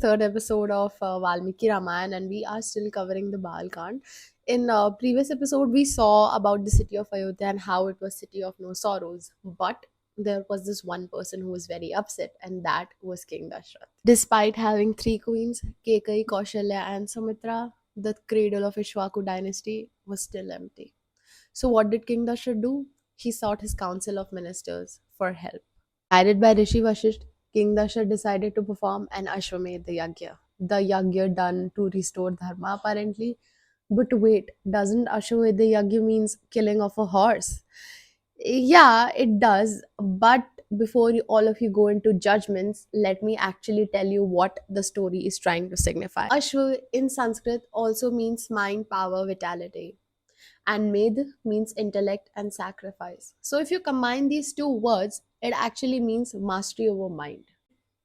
Third episode of Valmiki Ramayana, and we are still covering the Balkand. In previous episode, we saw about the city of Ayodhya and how it was city of no sorrows. But there was this one person who was very upset, and that was King Dashrath. Despite having three queens, Kekai, Kaushalya, and Sumitra, the cradle of Ishwaku dynasty was still empty. So what did King Dashrath do? He sought his council of ministers for help. Guided by Rishi Vashisht, King Dasharatha decided to perform an Ashwamedh Yagya. The Yagya done to restore Dharma apparently. But wait, doesn't Ashwamedh Yagya means killing of a horse? Yeah, it does. But before all of you go into judgments, let me actually tell you what the story is trying to signify. Ashwa in Sanskrit also means mind, power, vitality, and Med means intellect and sacrifice. So if you combine these two words, it actually means mastery over mind.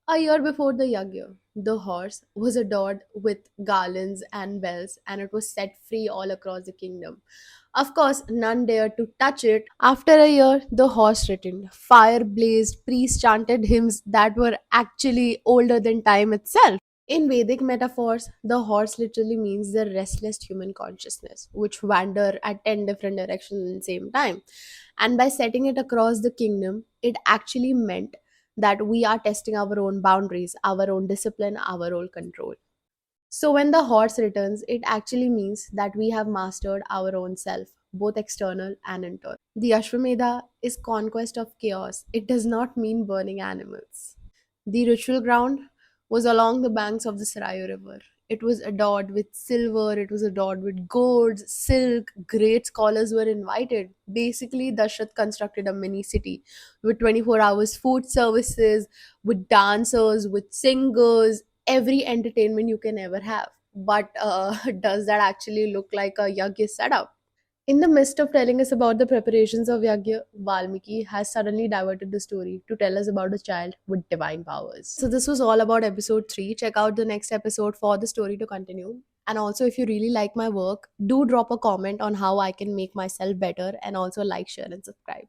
A year before the Yagya, the horse was adored with garlands and bells, and it was set free all across the kingdom. Of course, none dared to touch it. After a year, the horse returned. Fire blazed, priests chanted hymns that were actually older than time itself. In Vedic metaphors, the horse literally means the restless human consciousness, which wander at 10 different directions at the same time. And by setting it across the kingdom, it actually meant that we are testing our own boundaries, our own discipline, our own control. So when the horse returns, it actually means that we have mastered our own self, both external and internal. The Ashwamedha is conquest of chaos. It does not mean burning animals. The ritual ground was along the banks of the Sarayu River. It was adorned with silver, it was adorned with gold, silk, great scholars were invited. Basically, Dashrath constructed a mini city with 24 hours food services, with dancers, with singers, every entertainment you can ever have. But does that actually look like a Yagya setup? In the midst of telling us about the preparations of Yagya, Valmiki has suddenly diverted the story to tell us about a child with divine powers. So, this was all about episode 3. Check out the next episode for the story to continue. And also, if you really like my work, do drop a comment on how I can make myself better, and also like, share, and subscribe.